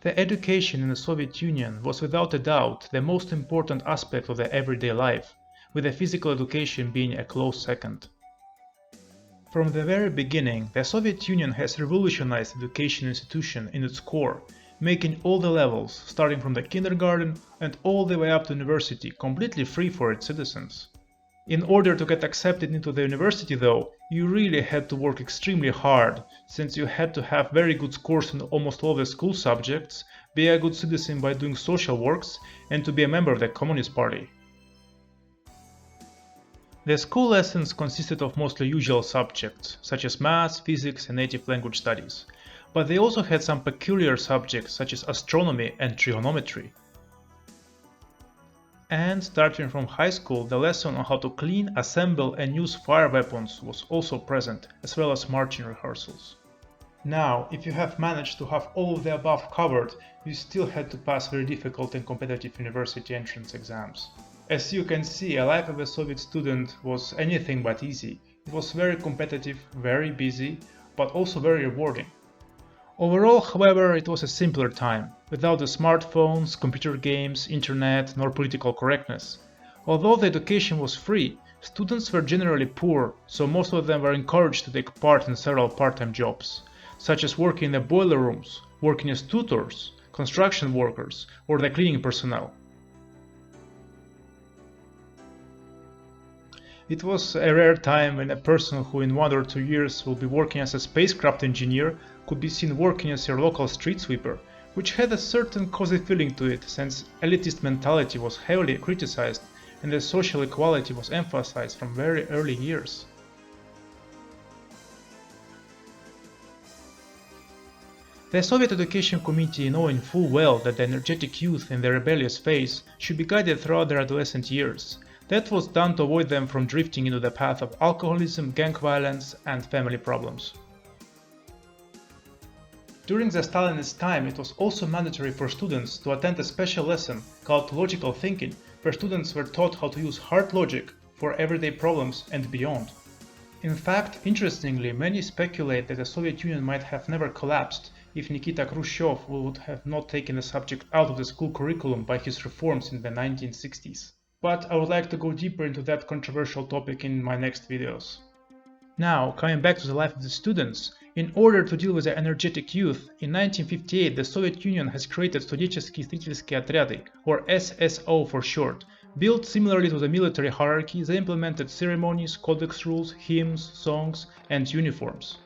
The education in the Soviet Union was without a doubt the most important aspect of their everyday life, with the physical education being a close second. From the very beginning, the Soviet Union has revolutionized education institution in its core, making all the levels, starting from the kindergarten and all the way up to university, completely free for its citizens. In order to get accepted into the university though, you really had to work extremely hard, since you had to have very good scores in almost all the school subjects, be a good citizen by doing social works, and to be a member of the Communist Party. The school lessons consisted of mostly usual subjects, such as math, physics, and native language studies, but they also had some peculiar subjects such as astronomy and trigonometry. And starting from high school, the lesson on how to clean, assemble, and use fire weapons was also present, as well as marching rehearsals. Now, if you have managed to have all of the above covered, you still had to pass very difficult and competitive university entrance exams. As you can see, a life of a Soviet student was anything but easy. It was very competitive, very busy, but also very rewarding. Overall, however, it was a simpler time, without the smartphones, computer games, internet, nor political correctness. Although the education was free, students were generally poor, so most of them were encouraged to take part in several part-time jobs, such as working in the boiler rooms, working as tutors, construction workers, or the cleaning personnel. It was a rare time when a person who in 1 or 2 years will be working as a spacecraft engineer could be seen working as your local street sweeper, which had a certain cozy feeling to it since elitist mentality was heavily criticized and the social equality was emphasized from very early years. The Soviet education committee, knowing full well that the energetic youth in the rebellious phase should be guided throughout their adolescent years, that was done to avoid them from drifting into the path of alcoholism, gang violence, and family problems. During the Stalinist time, it was also mandatory for students to attend a special lesson called logical thinking, where students were taught how to use hard logic for everyday problems and beyond. In fact, interestingly, many speculate that the Soviet Union might have never collapsed if Nikita Khrushchev would have not taken the subject out of the school curriculum by his reforms in the 1960s. But I would like to go deeper into that controversial topic in my next videos. Now, coming back to the life of the students, in order to deal with the energetic youth, in 1958 the Soviet Union has created Studенческие зрительские отряды, or SSO for short. Built similarly to the military hierarchy, they implemented ceremonies, codex rules, hymns, songs, and uniforms.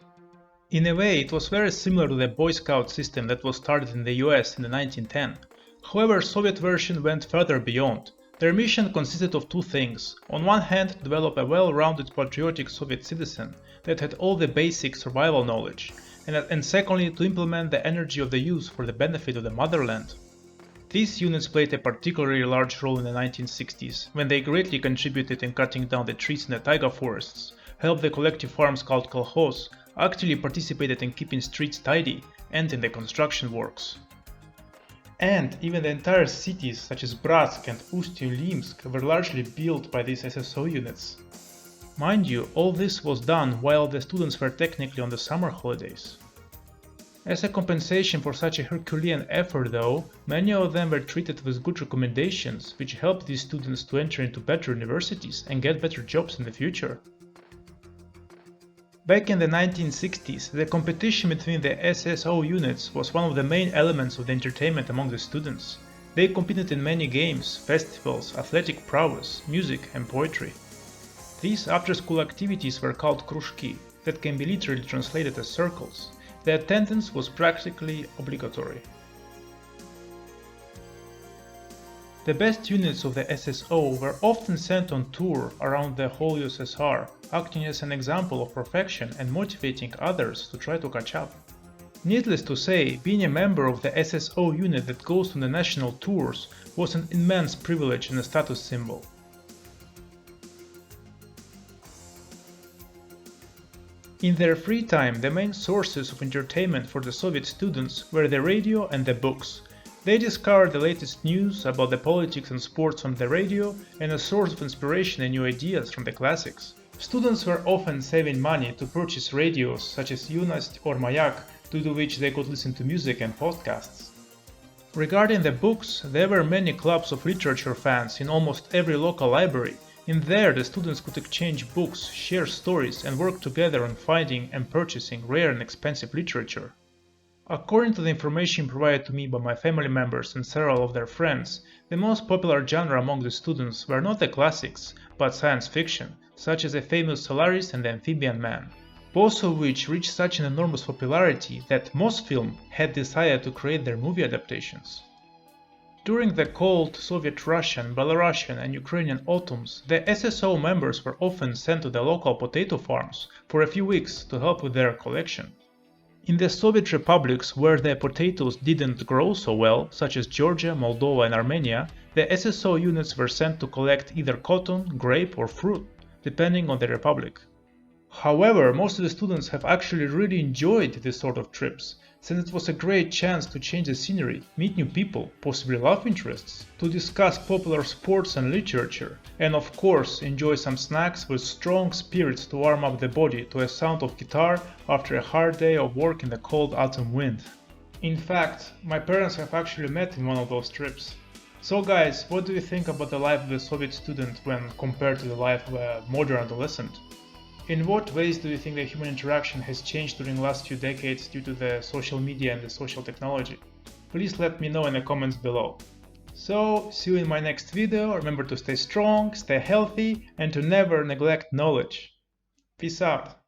In a way, it was very similar to the Boy Scout system that was started in the US in the 1910. However, Soviet version went further beyond. Their mission consisted of two things. On one hand, develop a well-rounded patriotic Soviet citizen that had all the basic survival knowledge, and secondly, to implement the energy of the youth for the benefit of the motherland. These units played a particularly large role in the 1960s, when they greatly contributed in cutting down the trees in the taiga forests, helped the collective farms called kolkhoz, actively participated in keeping streets tidy, and in the construction works. And even the entire cities such as Bratsk and Ust-Ilimsk were largely built by these SSO units. Mind you, all this was done while the students were technically on the summer holidays. As a compensation for such a Herculean effort though, many of them were treated with good recommendations, which helped these students to enter into better universities and get better jobs in the future. Back in the 1960s, the competition between the SSO units was one of the main elements of the entertainment among the students. They competed in many games, festivals, athletic prowess, music and poetry. These after-school activities were called kruzhki, that can be literally translated as circles. The attendance was practically obligatory. The best units of the SSO were often sent on tour around the whole USSR, acting as an example of perfection and motivating others to try to catch up. Needless to say, being a member of the SSO unit that goes on the national tours was an immense privilege and a status symbol. In their free time, the main sources of entertainment for the Soviet students were the radio and the books. They discovered the latest news about the politics and sports on the radio and a source of inspiration and new ideas from the classics. Students were often saving money to purchase radios such as Yunost or Mayak, due to which they could listen to music and podcasts. Regarding the books, there were many clubs of literature fans in almost every local library. In there, the students could exchange books, share stories, and work together on finding and purchasing rare and expensive literature. According to the information provided to me by my family members and several of their friends, the most popular genre among the students were not the classics, but science fiction, such as the famous Solaris and the Amphibian Man, both of which reached such an enormous popularity that Mosfilm had decided to create their movie adaptations. During the cold Soviet Russian, Belarusian and Ukrainian autumns, the SSO members were often sent to the local potato farms for a few weeks to help with their collection. In the Soviet republics where the potatoes didn't grow so well, such as Georgia, Moldova and Armenia, the SSO units were sent to collect either cotton, grape or fruit, depending on the republic. However, most of the students have actually really enjoyed this sort of trips, since it was a great chance to change the scenery, meet new people, possibly love interests, to discuss popular sports and literature, and of course enjoy some snacks with strong spirits to warm up the body to a sound of guitar after a hard day of work in the cold autumn wind. In fact, my parents have actually met in one of those trips. So guys, what do you think about the life of a Soviet student when compared to the life of a modern adolescent? In what ways do you think that human interaction has changed during the last few decades due to the social media and the social technology? Please let me know in the comments below. So, see you in my next video. Remember to stay strong, stay healthy, and to never neglect knowledge. Peace out.